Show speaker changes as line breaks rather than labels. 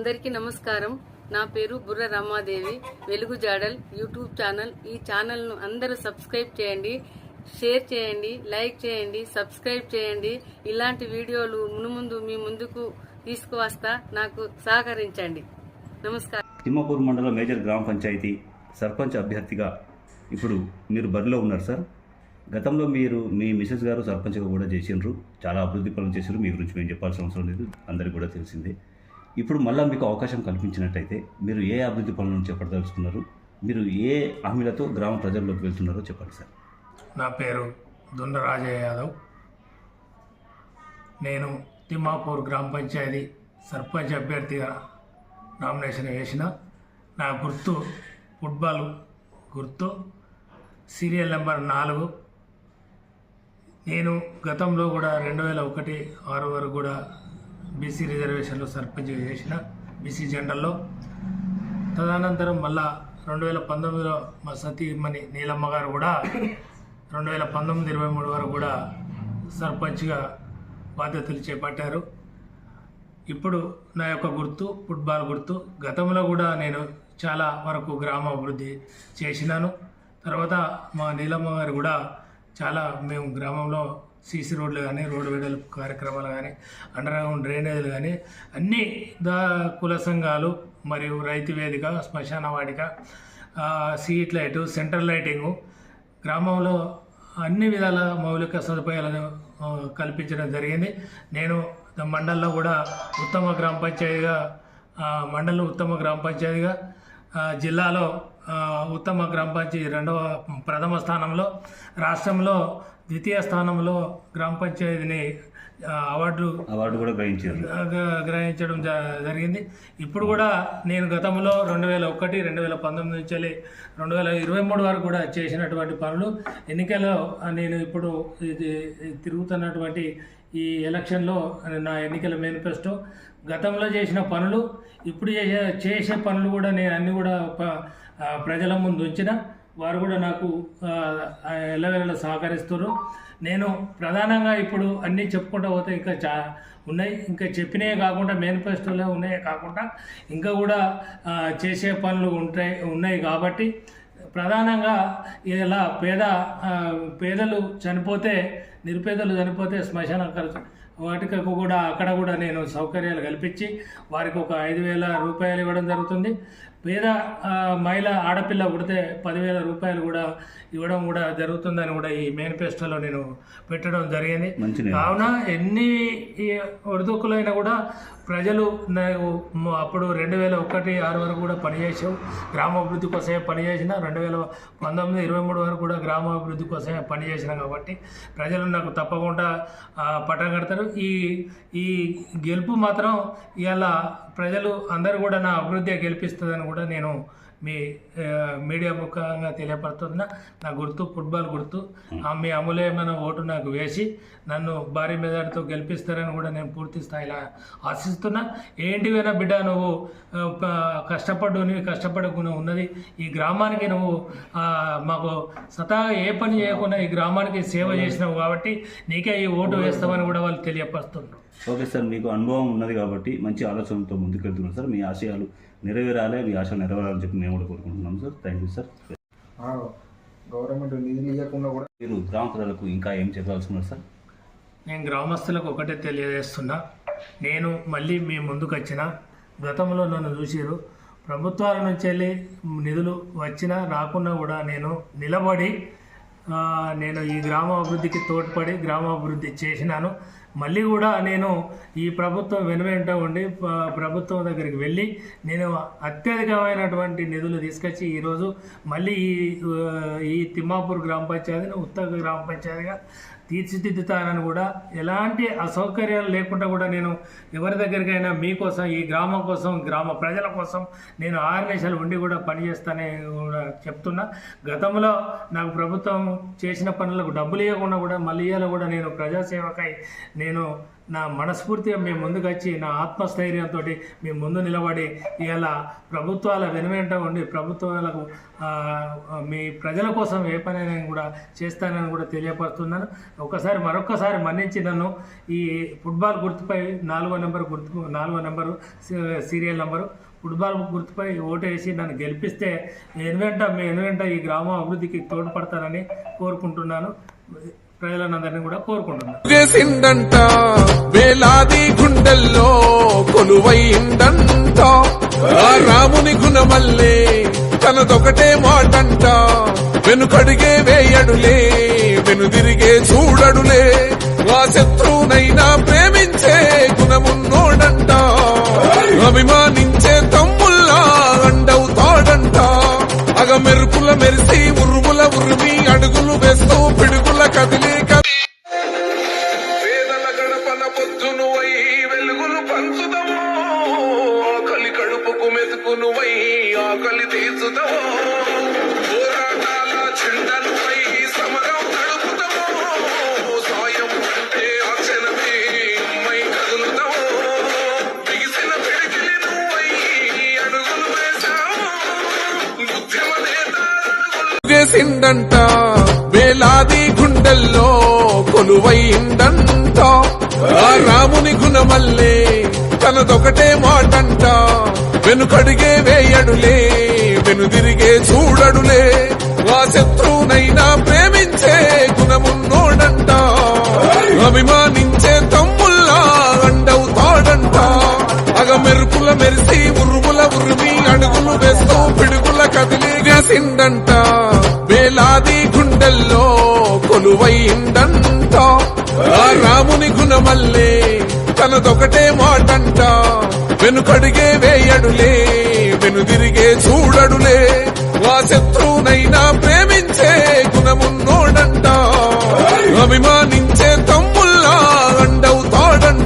అందరికీ నమస్కారం. నా పేరు బుర్ర రమాదేవి. వెలుగు జాడల్ యూట్యూబ్ ఛానల్. ఈ ఛానల్ను అందరూ సబ్స్క్రైబ్ చేయండి, షేర్ చేయండి, లైక్ చేయండి, సబ్స్క్రైబ్ చేయండి. ఇలాంటి వీడియోలు మునుముందు మీ ముందుకు తీసుకువస్తా. నాకు సహకరించండి. నమస్కారం.
తిమ్మాపూర్ మండలం మేజర్ గ్రామ పంచాయతీ సర్పంచ్ అభ్యర్థిగా ఇప్పుడు మీరు బరిలో ఉన్నారు సార్. గతంలో మీరు మీ మిసెస్ గారు సర్పంచ్గా కూడా చేసిండ్రు, చాలా అభివృద్ధి పనులు చేసారు. మీ గురించి మేము చెప్పాల్సిన అవసరం లేదు, అందరికీ కూడా తెలిసిందే. ఇప్పుడు మళ్ళీ మీకు అవకాశం కల్పించినట్టయితే మీరు ఏ అభివృద్ధి పనులను చెప్పదలుచుకున్నారు, మీరు ఏ హామీలతో గ్రామ ప్రజల్లోకి వెళ్తున్నారో చెప్పండి సార్.
నా పేరు దుండ రాజయ్య యాదవ్. నేను తిమ్మాపూర్ గ్రామ పంచాయతీ సర్పంచ్ అభ్యర్థిగా నామినేషన్ వేసిన. నా గుర్తు ఫుట్బాల్ గుర్తు, సీరియల్ నెంబర్ 4. నేను గతంలో కూడా 2001-6 వరకు కూడా బీసీ రిజర్వేషన్లో సర్పంచ్గా చేసిన, బీసీ జెండల్లో. తదనంతరం మళ్ళా 2019లో మా సతీమణి నీలమ్మ గారు కూడా 2019-23 వరకు కూడా సర్పంచ్గా బాధ్యతలు చేపట్టారు. ఇప్పుడు నా యొక్క గుర్తు ఫుట్బాల్ గుర్తు. గతంలో కూడా నేను చాలా వరకు గ్రామాభివృద్ధి చేసినాను. తర్వాత మా నీలమ్మ గారు కూడా చాలా మేము గ్రామంలో సీసీ రోడ్లు కానీ, రోడ్డు వెడల్పు కార్యక్రమాలు కానీ, అండర్ గ్రౌండ్ డ్రైనేజీలు కానీ అన్ని కుల సంఘాలు మరియు రైతు వేదిక, శ్మశాన వాటిక, స్ట్రీట్ లైటు, సెంట్రల్ లైటింగు, గ్రామంలో అన్ని విధాల మౌలిక సదుపాయాలను కల్పించడం జరిగింది. నేను మండలంలో కూడా ఉత్తమ గ్రామ పంచాయతీగా, మండలం ఉత్తమ గ్రామ పంచాయతీగా, జిల్లాలో ఉత్తమ గ్రామ పంచాయతీ ప్రథమ స్థానంలో, రాష్ట్రంలో ద్వితీయ స్థానంలో గ్రామ పంచాయతీని అవార్డు కూడా గ్రహించడం జరిగింది. ఇప్పుడు కూడా నేను గతంలో 2001, 2019 నుంచి 2023 వరకు కూడా చేసినటువంటి పనులు, ఎన్నికల్లో నేను ఇప్పుడు తిరుగుతున్నటువంటి ఈ ఎలక్షన్లో నా ఎన్నికల మేనిఫెస్టో, గతంలో చేసిన పనులు, ఇప్పుడు చేసే పనులు కూడా నేను అన్నీ కూడా ప్రజల ముందు ఉంచిన. వారు కూడా నాకు ఎల్లవేళలా సహకరిస్తారు. నేను ప్రధానంగా ఇప్పుడు అన్నీ చెప్పుకుంటూ పోతే ఇంకా ఉన్నాయి. ఇంకా చెప్పినవే కాకుండా, మేనిఫెస్టోలో ఉన్నాయే కాకుండా ఇంకా కూడా చేసే పనులు ఉన్నాయి. కాబట్టి ప్రధానంగా ఇలా పేదలు చనిపోతే, నిరుపేదలు చనిపోతే శ్మశాన ఖర్చు వాటికి కూడా అక్కడ కూడా నేను సౌకర్యాలు కల్పించి వారికి ఒక 5,000 రూపాయలు ఇవ్వడం జరుగుతుంది. పేద మహిళ ఆడపిల్ల పుడితే 10,000 రూపాయలు కూడా ఇవ్వడం కూడా జరుగుతుందని కూడా ఈ మేనిఫెస్టోలో నేను పెట్టడం జరిగింది. కావున ఎన్ని ఒడిదుడుకులైనా కూడా ప్రజలు అప్పుడు 2001-6 వరకు కూడా పనిచేసావు, గ్రామాభివృద్ధి కోసమే పనిచేసిన. 2019-23 వరకు కూడా గ్రామాభివృద్ధి కోసమే పనిచేసిన. కాబట్టి ప్రజలు నాకు తప్పకుండా పట్టం కడతారు. ఈ గెలుపు మాత్రం ఇవాళ ప్రజలు అందరూ కూడా నా అభివృద్ధి గెలిపిస్తుందని కూడా నేను మీ మీడియా ముఖంగా తెలియపడుతున్నా. నా గుర్తు ఫుట్బాల్ గుర్తు. మీ అమూల్యమైన ఓటు నాకు వేసి నన్ను భారీ మెజార్టీతో గెలిపిస్తారని కూడా నేను పూర్తి స్థాయిలో ఆశిస్తున్నా. ఏంటివైనా బిడ్డ, నువ్వు కష్టపడకుండా ఉన్నది ఈ గ్రామానికి, నువ్వు మాకు సతాగా ఏ పని చేయకుండా ఈ గ్రామానికి సేవ చేసినావు కాబట్టి నీకే ఈ ఓటు వేస్తామని కూడా వాళ్ళు తెలియపరుస్తున్నారు.
ఓకే సార్, మీకు అనుభవం ఉన్నది కాబట్టి మంచి ఆలోచనతో ముందుకెళ్తున్నాం సార్. మీ ఆశయాలు నెరవేరాలి, మీ ఆశలు నెరవేరాలని చెప్పి మేము కూడా కోరుకుంటున్నాం sir. Thank you sir.
Government నిధులు ఇవ్వకుండా కూడా
మీరు గ్రామ ప్రజలకు ఇంకా ఏం చెప్పాల్సుకున్నారు సార్?
నేను గ్రామస్తులకు ఒకటే తెలియజేస్తున్నా. నేను మళ్ళీ మీ ముందుకు వచ్చిన, గతంలో నన్ను చూసిరు, ప్రభుత్వాల నుంచి వెళ్ళి నిధులు వచ్చినా రాకున్నా కూడా నేను నిలబడి నేను ఈ గ్రామాభివృద్ధికి తోడ్పడి గ్రామాభివృద్ధి చేసినాను. మళ్ళీ కూడా నేను ఈ ప్రభుత్వం వెనువెంట ఉండి ప్రభుత్వం దగ్గరికి వెళ్ళి నేను అత్యధికమైనటువంటి నిధులు తీసుకొచ్చి ఈరోజు మళ్ళీ ఈ తిమ్మాపూర్ గ్రామ పంచాయతీని ఉత్తర గ్రామ పంచాయతీగా తీర్చిదిద్దుతానని కూడా, ఎలాంటి అసౌకర్యాలు లేకుండా కూడా నేను ఎవరి దగ్గరికైనా మీకోసం, ఈ గ్రామం కోసం, గ్రామ ప్రజల కోసం నేను 6 నిమిషాలు ఉండి కూడా పనిచేస్తానని కూడా చెప్తున్నా. గతంలో నాకు ప్రభుత్వం చేసిన పనులకు డబ్బులు ఇవ్వకుండా కూడా మళ్ళీ ఇవ్వాలి కూడా నేను ప్రజాసేవకై నేను నా మనస్ఫూర్తిగా మేము ముందుకు వచ్చి నా ఆత్మస్థైర్యంతో మేము ముందు నిలబడి ఇలా ప్రభుత్వాల వెనువెంట ఉండి ప్రభుత్వాలకు మీ ప్రజల కోసం ఏ పనైనా కూడా చేస్తానని కూడా తెలియపరుస్తున్నాను. మరొక్కసారి మన్నించి నన్ను ఈ ఫుట్బాల్ గుర్తుపై 4వ నెంబరు సీరియల్ నెంబరు ఫుట్బాల్ గుర్తుపై ఓటేసి నన్ను గెలిపిస్తే వెనువెంట ఈ గ్రామ అభివృద్ధికి తోడ్పడతానని కోరుకుంటున్నాను. ప్రజలందరినీ కూడా కోరుకుంటున్నాను.
చేసిందంట వేలాది గుండెల్లో కొలువైందంట ఆ రాముని గుణమల్లే తనదొకటే మాటంట వెనుకడిగే వేయడులే వెనుదిరిగే చూడడులే ఆ శత్రువునైనా ప్రేమించే గుణమున్నోడంట అభిమానించే తమ్ముల్లా అండవుతాడంట అగ మెరుపుల మెరిసి ఉరుముల ఉరిమి అడుగులు వేస్తూ పిడుగుల కదిలి పేదల గడపల పొద్దును వై వెలుగులు పంచుదమో ఆకలి కడుపుకు మెతుకును వై ఆకలి తీర్చుదమో పోరాటాల చెండను వై సమరం నడుపుదమో సాయం అంటే ఆ క్షణమే అమ్మై కదులుదమో బిగిసిన పిడికిలి నువ్వై అడుగులు వేశావు ఉద్యమ నేత చేసిందంట వేలాది గుండెల్లో కొలువైందంట ఆ రాముని గుణమల్లే తనదొకటే మాటంట వెనుకడిగే వేయడులే వెనుదిరిగే చూడడులే ఆ శత్రువునైనా ప్రేమించే గుణమున్నోడంట అభిమానించే తమ్ముల్లా అండవుతాడంట అగ మెరుపుల మెరిసి ఉరుముల ఉరిమి అడుగులు వేస్తూ పిడుగుల కదిలి చేసిందంట వేలాది గుండెల్లో కొలువైందంట ఆ రాముని గుణమల్లే తనదొకటే మాటంట వెనుకడిగే వేయడులే వెనుదిరిగే